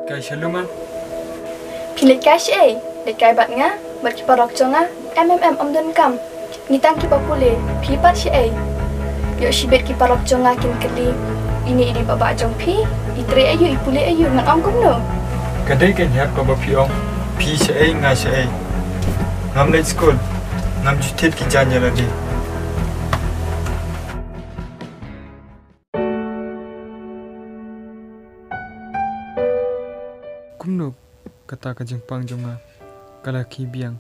Kay shaluman. Pilit cash let kay bat nga, bat ki parok chonga, om don kam. Nitang ki papule, pi pat Yo si bet ki parok chonga kin keli. Ini baba jong pi, itre ayu ipule ayu ngan om kum no. Kadai kan hap ko ba pi ong. Pi nga Ngam late school. Ngam jutit ki janya lagi. Kumno kata ka jengpang jonga kalaki biang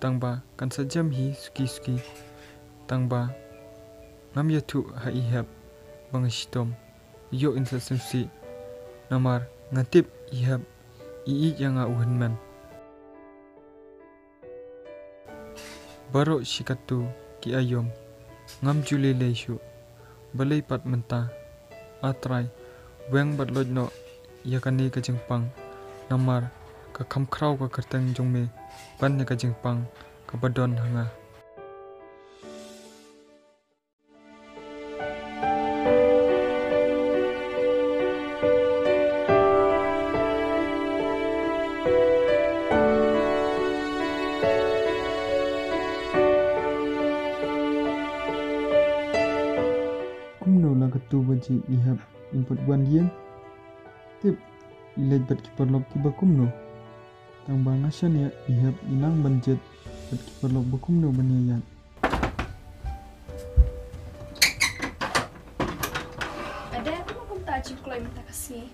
tangba kan sajam hi suki tangba ngam yatu ha ihap bangashitom yo insa semsi namar ngatip ihap ii yang uhenman baro shikatu ki ayom ngam jule leishu balai pat menta atrai weng batlod no yakani ka jengpang namar ka khamkrau ka kerteng jongme ban ka jingpang ka badon hanga kumno la ketu baji ihap input wan yen tip ilaj bat kiparlok ki bakumno tang bangasan ya ihap inang banjet bat kiparlok bakumno banyayan Ada apa kum tak cip kalau minta kasih.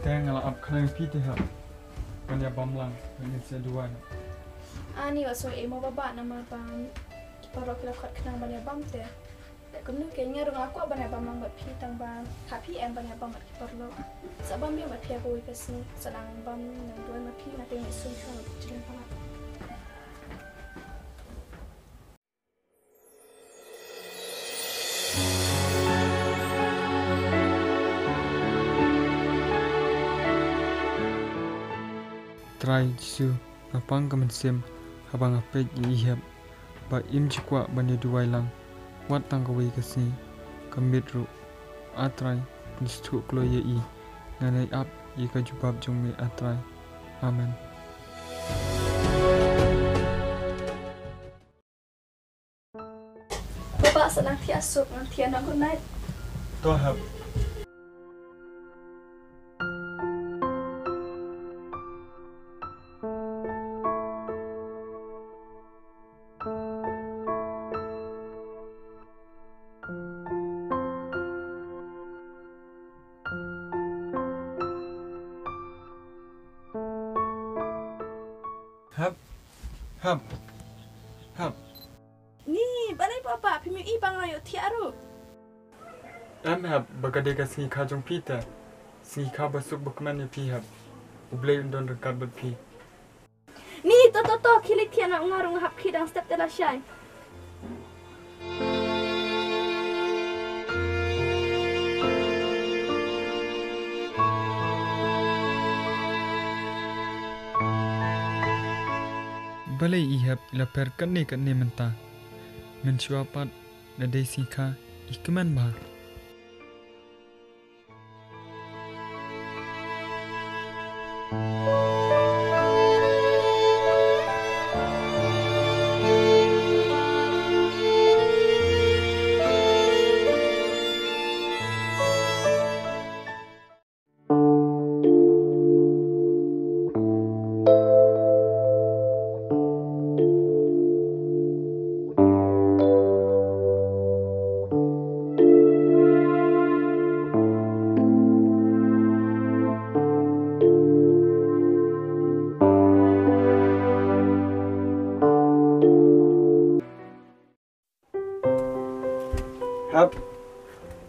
tang ngala ap khnang pi te ha banya bamlang ni se duan Ani waso mau baba nama bang kiparok la khat kenang banyak bam te. Kumno kayaknya rumah aku abang abang mang pi tang bang tapi bang abang mat kiparlok. Sabam dia mat pi aku ikasni sedang bam nang dua mat pi nanti mesu show jalan pala. try jisu apang kamensem habang apet ihap ba im jikwa banya duai lang wat tang ka wei kasni kamidru atrai nistu kloye i nganai ap i ka jubab jongme atrai amen Bapak senang tiasuk nanti anak good night. to hab hab Ni, balai bapak pimi bang ayo tiaru. am hab bagade ka singi kha jong pi ta singi kha basuk bakman pi hab ublei undon rekat bat pi Ni, to kilik tiana ngarung hap kidang step tela syai. balai ihap laper kanne menta mensyuapat na desi kha ikman ba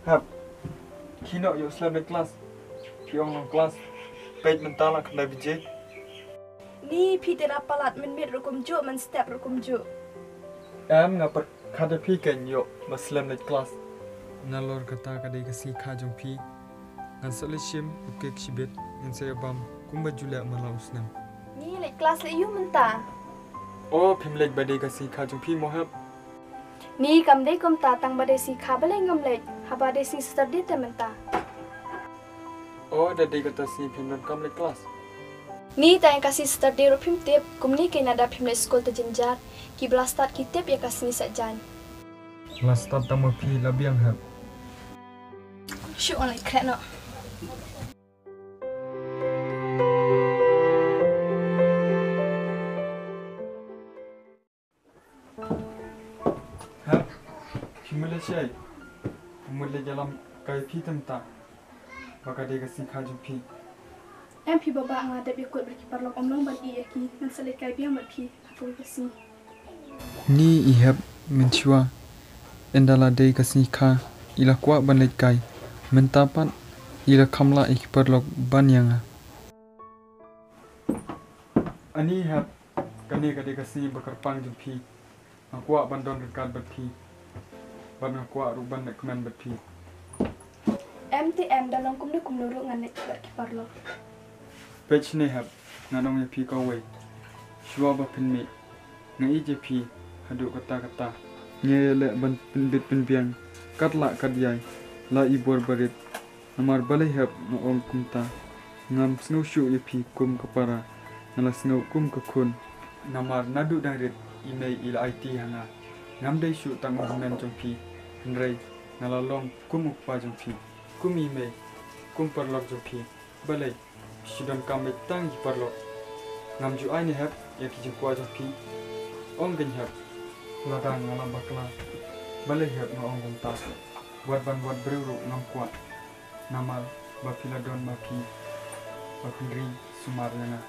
hab kino yo slabใน class piong long class page mentala kena bijay Ni, pi tera palat men mit rukum jo men step rukum jo. am ngapar khada pi kan yo maslamใน class nalor kata kadai kasi kha jong pi ngan salishim ukek shibet ngan sayabam kumba jula mala usnam Ni, lek kelas lek you menta. oh pimlek badai kasi kha jong pi mohab Ni, kam dei kum ta tang badai si kha balai ngam lek. Haba dei si study te menta. Oh, dah di kata si pim dan kam le kelas. Ni ta yang kasih start di rupim tip, kum ni kena ada pim le skol terjenjat, ki belas start ki tip ya kasih ni sajan. Kelas start tamu pi labiang hab. Shoot on like kret no. Hab. Pimule syai. Pimule jalan kai pi temta. Baka dia kasi kaju pi. Em pi baba ngadep ikut berkibar lok omlong ban i ki nan selekai biang mat pi aku kasih. Ni ihab menchua. Endala day kasi ka ila kwa ban lek kai. Mentapan ila kamla ikipar lok ban yanga. Ani ihab kani kade kasi bakar pang jumpi. Akwa bandon dekat berpi. Ban akwa ruban nek men berpi. MTM dalam kum ni kum nurut ngan nek berkibar lok. Page ni hab nganong ya pi kawai. Shua ba pinmi. Ngai je pi hadu kata-kata. Nye le ban pinbit pinbiang. Katla kadyai. La ibor barit. Namar balai hab na ong kumta. Ngam snow shu ya pi kum kapara. Nala snow kum kakun. Namar nadu dangrit imei ila IT hanga. Ngam dai shu tang men jong pi. Nrai nala long kum ukpa jong pi. Kum imei kum parlok jong pi. Balai Sudan kami tang hiparlok. Ngam ju ai ni hab ya ki jengkua jong pi. Ong gen hab. Ladang ngalam bakla. Balai hab na ong gumta. Buat ban buat beruru ngam kuat. Namal bafiladon mapi. Bapindri sumar nga.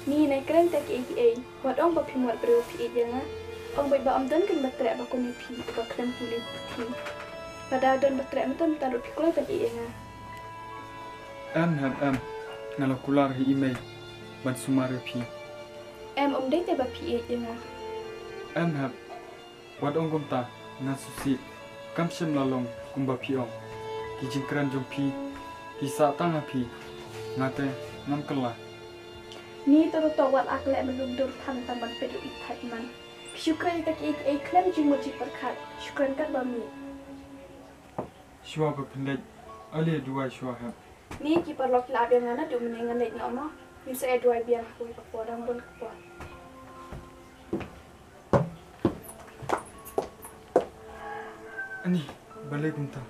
Ni naik keren tak APA. Buat ong bapi muat beri pi janga. Ong baik ba amdan kan batrek ba kuni pi ba krem kulit pi. Pada don batrek mentan taruh pi kulai tadi janga. Hab ngalo kular hi imei ban sumar pi. Om dai te ba pi janga. Hab buat ong gumta ngasusi kamsim lalong kumba pi ong. Ki jingkran jong pi. Ki sa tang pi. Ngate ngam kelah. Ni terus tawat akhlak belum dur tang ban pedu ikat man. Syukran tak klem jimu ji perkat. Syukran kat bami. Shua ba pendek ali dua shua hab. Ni ki parlok la biang ngana du menengan lek no ma. Ni se dua biang ku ka podang bon ka. Ani balai gumta.